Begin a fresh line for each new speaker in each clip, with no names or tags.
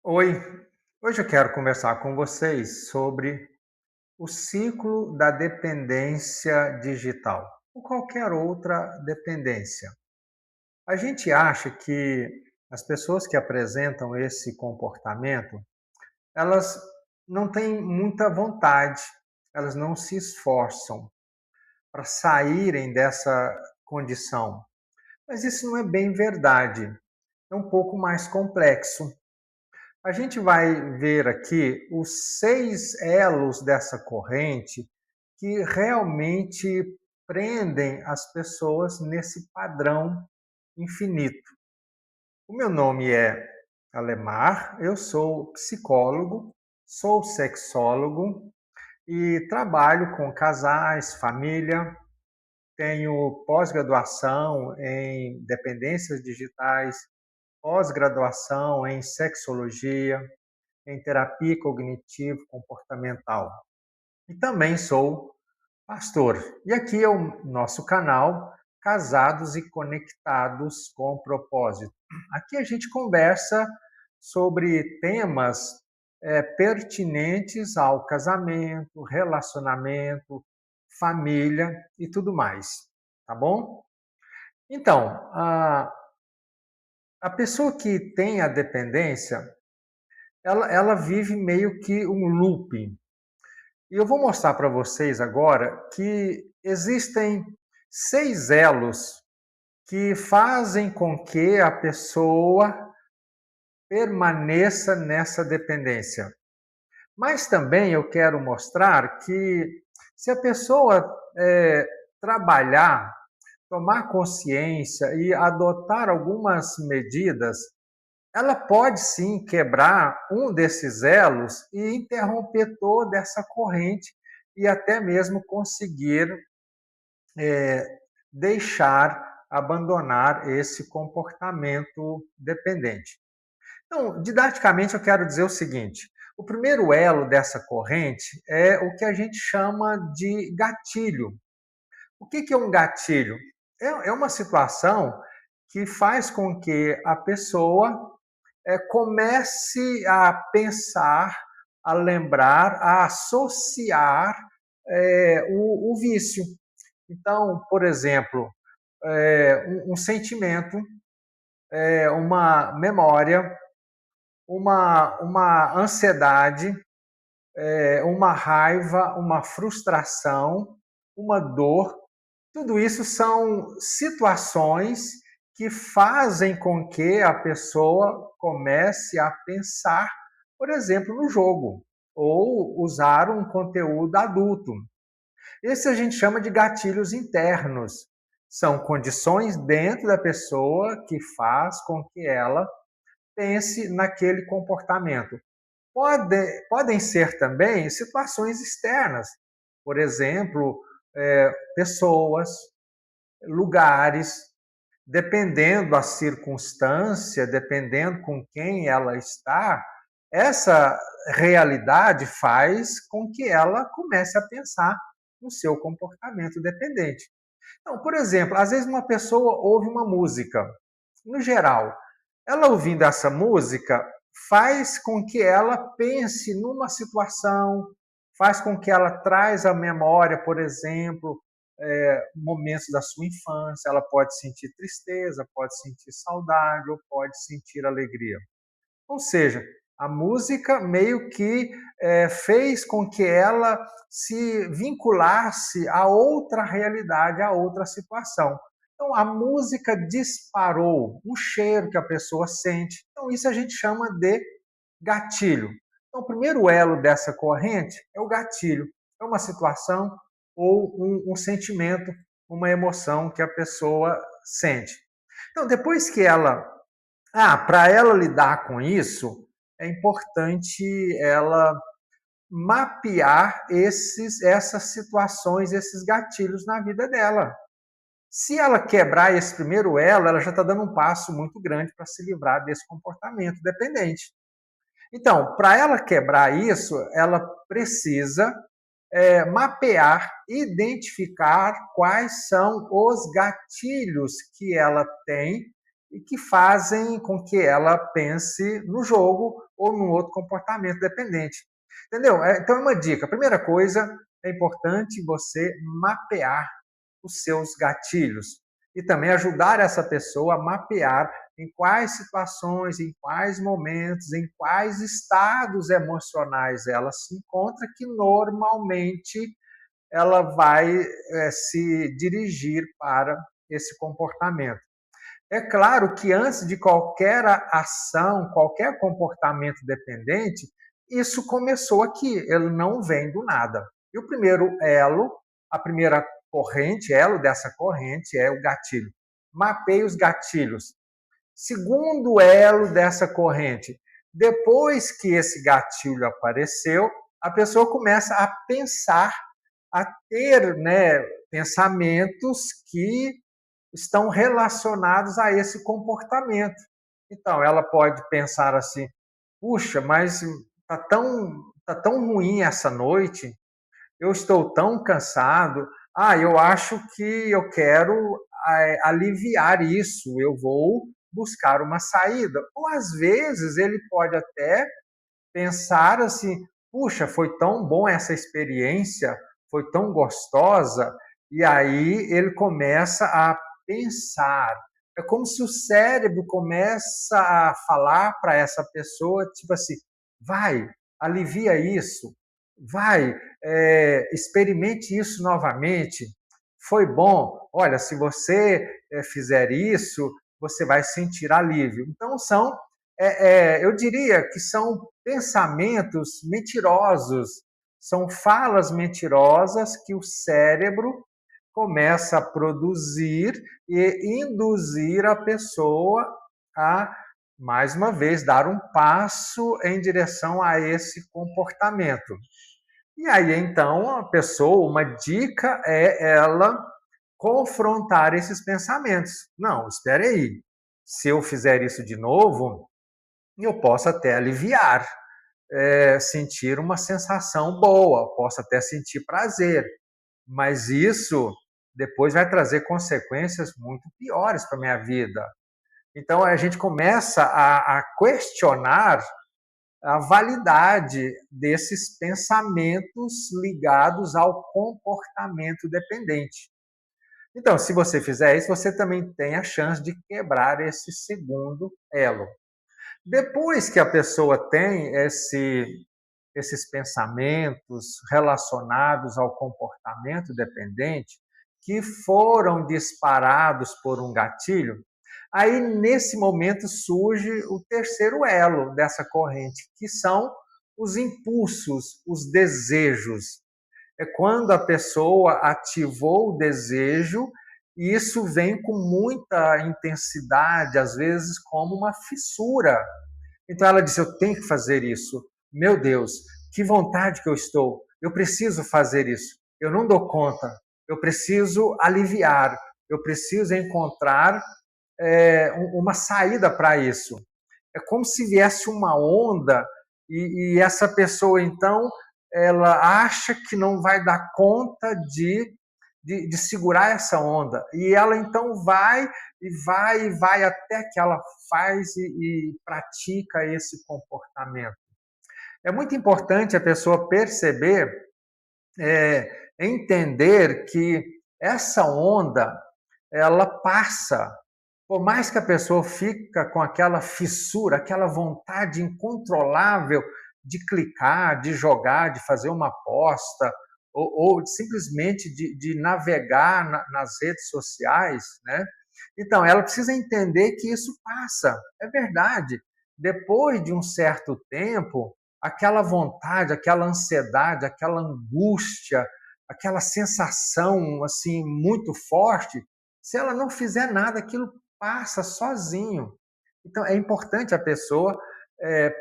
Oi, hoje eu quero conversar com vocês sobre o ciclo da dependência digital, ou qualquer outra dependência. A gente acha que as pessoas que apresentam esse comportamento, elas não têm muita vontade, elas não se esforçam para saírem dessa condição. Mas isso não é bem verdade, é um pouco mais complexo. A gente vai ver aqui os 6 elos dessa corrente que realmente prendem as pessoas nesse padrão infinito. O meu nome é Alemar, eu sou psicólogo, sou sexólogo e trabalho com casais, família. Tenho pós-graduação em dependências digitais, pós-graduação em sexologia, em terapia cognitivo-comportamental. E também sou pastor. E aqui é o nosso canal Casados e Conectados com Propósito. Aqui a gente conversa sobre temas pertinentes ao casamento, relacionamento, família e tudo mais, tá bom? Então, a pessoa que tem a dependência, ela vive meio que um looping. E eu vou mostrar para vocês agora que existem 6 elos que fazem com que a pessoa permaneça nessa dependência. Mas também eu quero mostrar que se a pessoa trabalhar, tomar consciência e adotar algumas medidas, ela pode sim quebrar um desses elos e interromper toda essa corrente e até mesmo conseguir deixar, abandonar esse comportamento dependente. Então, didaticamente, eu quero dizer o seguinte: o primeiro elo dessa corrente é o que a gente chama de gatilho. O que é um gatilho? É uma situação que faz com que a pessoa comece a pensar, a lembrar, a associar o vício. Então, por exemplo, um sentimento, uma memória, uma ansiedade, uma raiva, uma frustração, uma dor. Tudo isso são situações que fazem com que a pessoa comece a pensar, por exemplo, no jogo ou usar um conteúdo adulto. Esse a gente chama de gatilhos internos. São condições dentro da pessoa que faz com que ela pense naquele comportamento. Podem ser também situações externas, por exemplo, pessoas, lugares, dependendo da circunstância, dependendo com quem ela está, essa realidade faz com que ela comece a pensar no seu comportamento dependente. Então, por exemplo, às vezes uma pessoa ouve uma música, no geral, ela ouvindo essa música faz com que ela pense numa situação, faz com que ela traz à memória, por exemplo, momentos da sua infância, ela pode sentir tristeza, pode sentir saudade ou pode sentir alegria. Ou seja, a música meio que fez com que ela se vinculasse a outra realidade, a outra situação. Então, a música disparou um cheiro que a pessoa sente. Então, isso a gente chama de gatilho. Então, o primeiro elo dessa corrente é o gatilho. É uma situação ou um sentimento, uma emoção que a pessoa sente. Então, depois que ela para ela lidar com isso, é importante ela mapear essas situações, esses gatilhos na vida dela. Se ela quebrar esse primeiro elo, ela já está dando um passo muito grande para se livrar desse comportamento dependente. Então, para ela quebrar isso, ela precisa mapear, identificar quais são os gatilhos que ela tem e que fazem com que ela pense no jogo ou num outro comportamento dependente. Entendeu? Então, é uma dica. A primeira coisa, é importante você mapear os seus gatilhos e também ajudar essa pessoa a mapear em quais situações, em quais momentos, em quais estados emocionais ela se encontra, que normalmente ela vai se dirigir para esse comportamento. É claro que antes de qualquer ação, qualquer comportamento dependente, isso começou aqui, ele não vem do nada. E o primeiro elo, a primeira corrente, elo dessa corrente é o gatilho. Mapeie os gatilhos. Segundo elo dessa corrente, depois que esse gatilho apareceu, a pessoa começa a pensar, a ter, pensamentos que estão relacionados a esse comportamento. Então, ela pode pensar assim: puxa, mas tá tão ruim essa noite, eu estou tão cansado, eu acho que eu quero aliviar isso, eu vou buscar uma saída. Ou às vezes ele pode até pensar assim: puxa, foi tão bom essa experiência, foi tão gostosa, e aí ele começa a pensar. É como se o cérebro começa a falar para essa pessoa, tipo assim: vai, alivia isso, vai, experimente isso novamente. Foi bom, olha, se você fizer isso, você vai sentir alívio. Então, eu diria que são pensamentos mentirosos, são falas mentirosas que o cérebro começa a produzir e induzir a pessoa a, mais uma vez, dar um passo em direção a esse comportamento. E aí, então, a pessoa, uma dica é ela confrontar esses pensamentos. Não, espere aí. Se eu fizer isso de novo, eu posso até aliviar, sentir uma sensação boa, posso até sentir prazer, mas isso depois vai trazer consequências muito piores para a minha vida. Então a gente começa a questionar a validade desses pensamentos ligados ao comportamento dependente. Então, se você fizer isso, você também tem a chance de quebrar esse segundo elo. Depois que a pessoa tem esses pensamentos relacionados ao comportamento dependente, que foram disparados por um gatilho, aí nesse momento surge o terceiro elo dessa corrente, que são os impulsos, os desejos. É quando a pessoa ativou o desejo e isso vem com muita intensidade, às vezes como uma fissura. Então ela disse: eu tenho que fazer isso. Meu Deus, que vontade que eu estou. Eu preciso fazer isso. Eu não dou conta. Eu preciso aliviar. Eu preciso encontrar uma saída para isso. É como se viesse uma onda e essa pessoa, então, ela acha que não vai dar conta de segurar essa onda. E ela, então, vai e vai e vai até que ela faz e pratica esse comportamento. É muito importante a pessoa perceber, entender que essa onda, ela passa. Por mais que a pessoa fica com aquela fissura, aquela vontade incontrolável de clicar, de jogar, de fazer uma aposta, ou simplesmente de navegar nas redes sociais, né? Então, ela precisa entender que isso passa, é verdade. Depois de um certo tempo, aquela vontade, aquela ansiedade, aquela angústia, aquela sensação assim muito forte, se ela não fizer nada, aquilo passa sozinho. Então, é importante a pessoa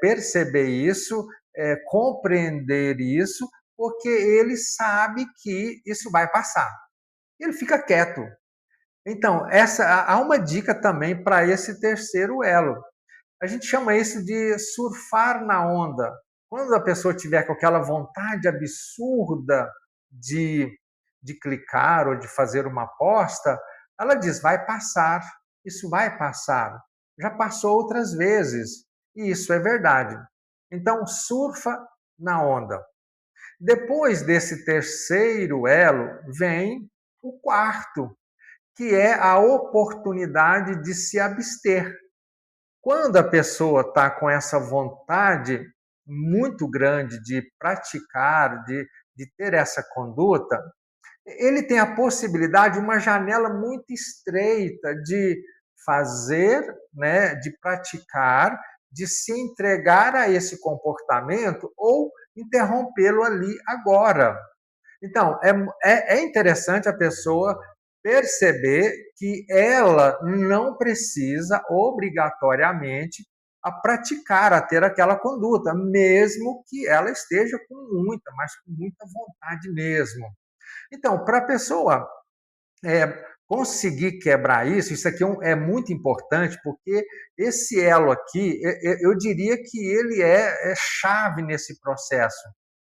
perceber isso, compreender isso, porque ele sabe que isso vai passar. Ele fica quieto. Então, há uma dica também para esse terceiro elo. A gente chama isso de surfar na onda. Quando a pessoa tiver com aquela vontade absurda de, de clicar ou de fazer uma aposta, ela diz: vai passar, isso vai passar. Já passou outras vezes, e isso é verdade. Então, surfa na onda. Depois desse terceiro elo, vem o quarto, que é a oportunidade de se abster. Quando a pessoa está com essa vontade muito grande de praticar, de ter essa conduta, ele tem a possibilidade, uma janela muito estreita de fazer, né, de praticar, de se entregar a esse comportamento ou interrompê-lo ali agora. Então, é interessante a pessoa perceber que ela não precisa obrigatoriamente a praticar, a ter aquela conduta, mesmo que ela esteja com muita, mas com muita vontade mesmo. Então, para a pessoa conseguir quebrar isso, isso aqui é muito importante, porque esse elo aqui, eu diria que ele é chave nesse processo.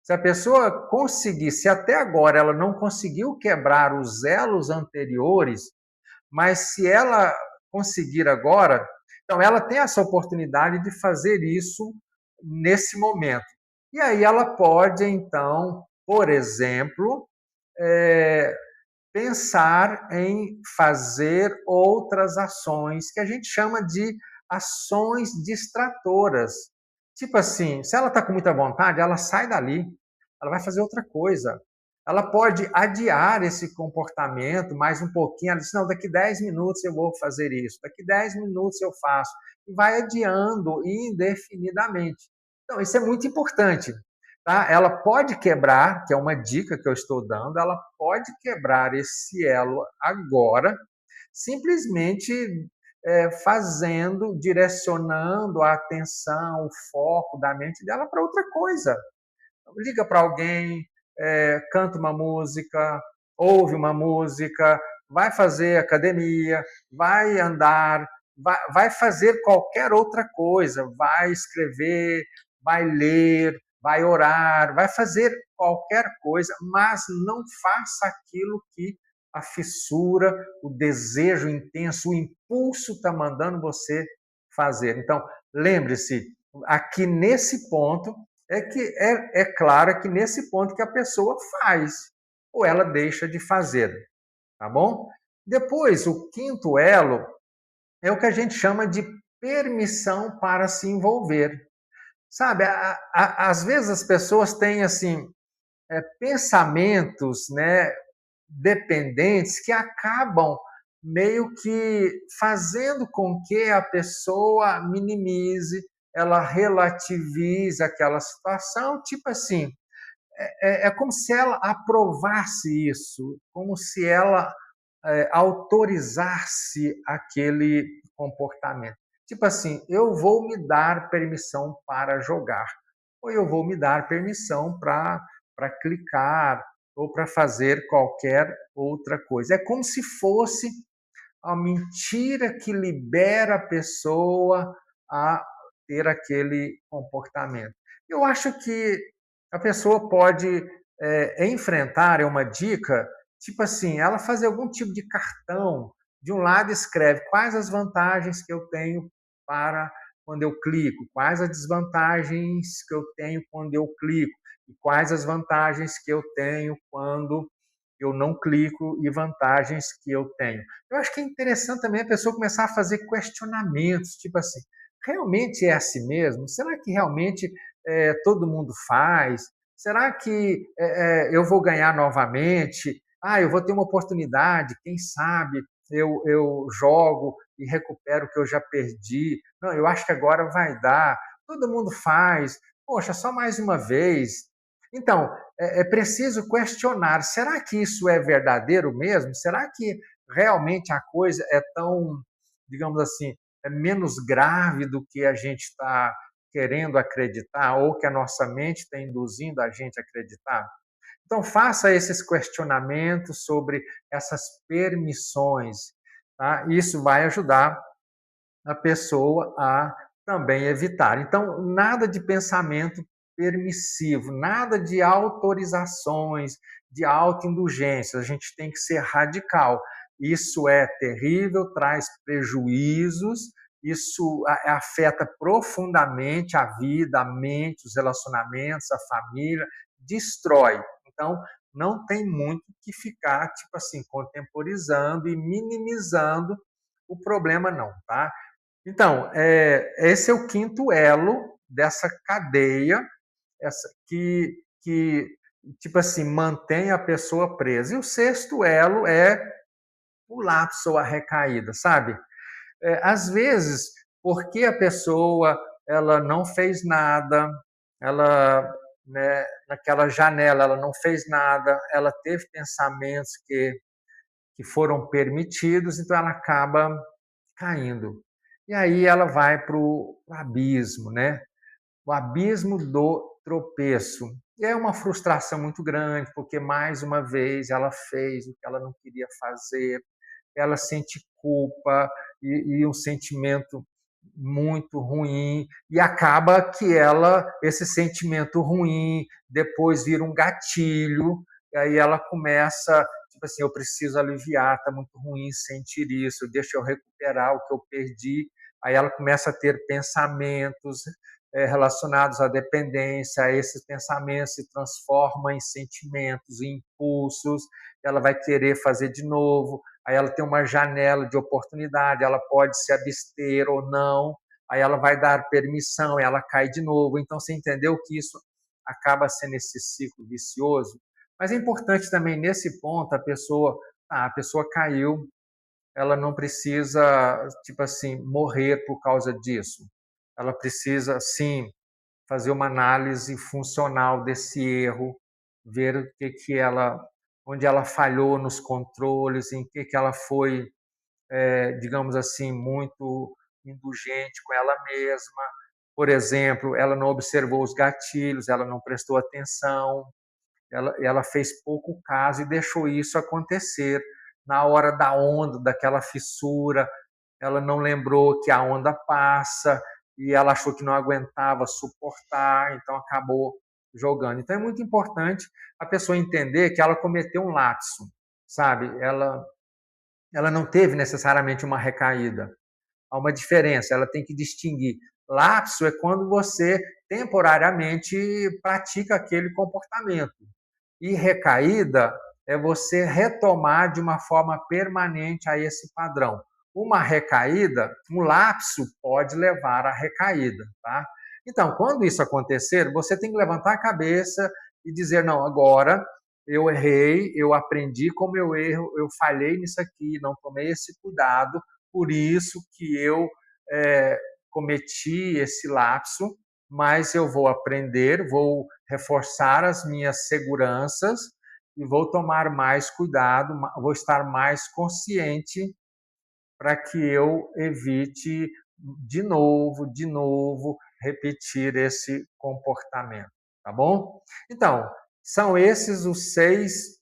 Se a pessoa conseguir, se até agora ela não conseguiu quebrar os elos anteriores, mas se ela conseguir agora, então ela tem essa oportunidade de fazer isso nesse momento. E aí ela pode, então, por exemplo, é, pensar em fazer outras ações que a gente chama de ações distratoras. Tipo assim, se ela está com muita vontade, ela sai dali, ela vai fazer outra coisa. Ela pode adiar esse comportamento mais um pouquinho. Ela diz: não, daqui 10 minutos eu vou fazer isso, daqui 10 minutos eu faço. E vai adiando indefinidamente. Então, isso é muito importante. Tá? Ela pode quebrar, que é uma dica que eu estou dando, ela pode quebrar esse elo agora, simplesmente fazendo, direcionando a atenção, o foco da mente dela para outra coisa. Liga para alguém, canta uma música, ouve uma música, vai fazer academia, vai andar, vai fazer qualquer outra coisa, vai escrever, vai ler, vai orar, vai fazer qualquer coisa, mas não faça aquilo que a fissura, o desejo intenso, o impulso está mandando você fazer. Então, lembre-se, aqui nesse ponto, é claro que nesse ponto que a pessoa faz, ou ela deixa de fazer, tá bom? Depois, o quinto elo é o que a gente chama de permissão para se envolver. Sabe, às vezes as pessoas têm assim pensamentos, né, dependentes que acabam meio que fazendo com que a pessoa minimize, ela relativize aquela situação, tipo assim, é como se ela aprovasse isso, como se ela autorizasse aquele comportamento. Tipo assim, eu vou me dar permissão para jogar, ou eu vou me dar permissão para clicar, ou para fazer qualquer outra coisa. É como se fosse a mentira que libera a pessoa a ter aquele comportamento. Eu acho que a pessoa pode enfrentar, é uma dica, tipo assim, ela fazer algum tipo de cartão. De um lado escreve quais as vantagens que eu tenho para quando eu clico, quais as desvantagens que eu tenho quando eu clico, e quais as vantagens que eu tenho quando eu não clico e vantagens que eu tenho. Eu acho que é interessante também a pessoa começar a fazer questionamentos, tipo assim, realmente é assim mesmo? Será que realmente todo mundo faz? Será que eu vou ganhar novamente? Ah, eu vou ter uma oportunidade, quem sabe eu jogo e recupero o que eu já perdi. Não, eu acho que agora vai dar. Todo mundo faz. Poxa, só mais uma vez. Então, é preciso questionar: será que isso é verdadeiro mesmo? Será que realmente a coisa é tão, digamos assim, é menos grave do que a gente está querendo acreditar ou que a nossa mente está induzindo a gente a acreditar? Então, faça esses questionamentos sobre essas permissões. Tá? Isso vai ajudar a pessoa a também evitar. Então, nada de pensamento permissivo, nada de autorizações, de autoindulgências. A gente tem que ser radical. Isso é terrível, traz prejuízos, isso afeta profundamente a vida, a mente, os relacionamentos, a família, destrói. Então, não tem muito que ficar, tipo assim, contemporizando e minimizando o problema, não, tá? Então, esse é o quinto elo dessa cadeia que, tipo assim, mantém a pessoa presa. E o sexto elo é o lapso ou a recaída, sabe? Às vezes, porque a pessoa ela não fez nada, ela, né, naquela janela, ela não fez nada, ela teve pensamentos que foram permitidos, então ela acaba caindo. E aí ela vai para o abismo, né? O abismo do tropeço. E é uma frustração muito grande, porque mais uma vez ela fez o que ela não queria fazer, ela sente culpa e um sentimento muito ruim, e acaba que esse sentimento ruim, depois vira um gatilho, e aí ela começa, tipo assim, eu preciso aliviar, está muito ruim sentir isso, deixa eu recuperar o que eu perdi. Aí ela começa a ter pensamentos relacionados à dependência, esses pensamentos se transformam em sentimentos, em impulsos, ela vai querer fazer de novo, aí ela tem uma janela de oportunidade, ela pode se abster ou não, aí ela vai dar permissão, ela cai de novo. Então, você entendeu que isso acaba sendo esse ciclo vicioso? Mas é importante também, nesse ponto, a pessoa caiu, ela não precisa, tipo assim, morrer por causa disso. Ela precisa, sim, fazer uma análise funcional desse erro, ver o que ela, onde ela falhou nos controles, em que ela foi, digamos assim, muito indulgente com ela mesma. Por exemplo, ela não observou os gatilhos, ela não prestou atenção, ela fez pouco caso e deixou isso acontecer. Na hora da onda, daquela fissura, ela não lembrou que a onda passa e ela achou que não aguentava suportar, então acabou jogando. Então é muito importante a pessoa entender que ela cometeu um lapso, sabe? Ela não teve necessariamente uma recaída. Há uma diferença, ela tem que distinguir. Lapso é quando você temporariamente pratica aquele comportamento. E recaída é você retomar de uma forma permanente a esse padrão. Uma recaída, um lapso pode levar à recaída, tá? Então, quando isso acontecer, você tem que levantar a cabeça e dizer: não, agora eu errei, eu aprendi como eu erro, eu falhei nisso aqui, não tomei esse cuidado, por isso que eu cometi esse lapso, mas eu vou aprender, vou reforçar as minhas seguranças e vou tomar mais cuidado, vou estar mais consciente para que eu evite de novo, repetir esse comportamento, tá bom? Então, são esses os seis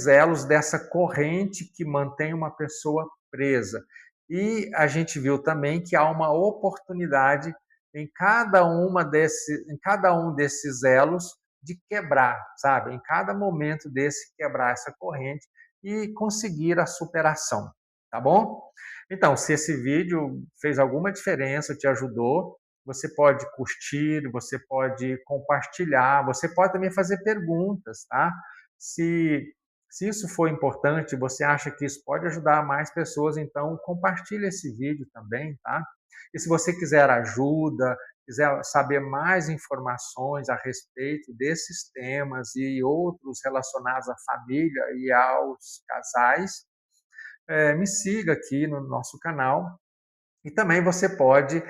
elos dessa corrente que mantém uma pessoa presa. E a gente viu também que há uma oportunidade em cada um desses elos de quebrar, sabe? Em cada momento desse quebrar essa corrente e conseguir a superação, tá bom? Então, se esse vídeo fez alguma diferença, te ajudou, você pode curtir, você pode compartilhar, você pode também fazer perguntas, tá? Se, se isso for importante, você acha que isso pode ajudar mais pessoas, então compartilhe esse vídeo também, tá? E se você quiser ajuda, quiser saber mais informações a respeito desses temas e outros relacionados à família e aos casais, me siga aqui no nosso canal. E também você pode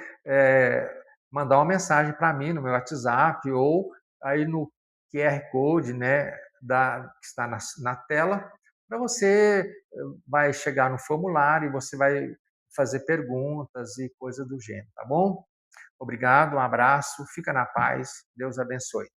mandar uma mensagem para mim no meu WhatsApp ou aí no QR Code, né, que está na tela, para você vai chegar no formulário e você vai fazer perguntas e coisas do gênero, tá bom? Obrigado, um abraço, fica na paz, Deus abençoe.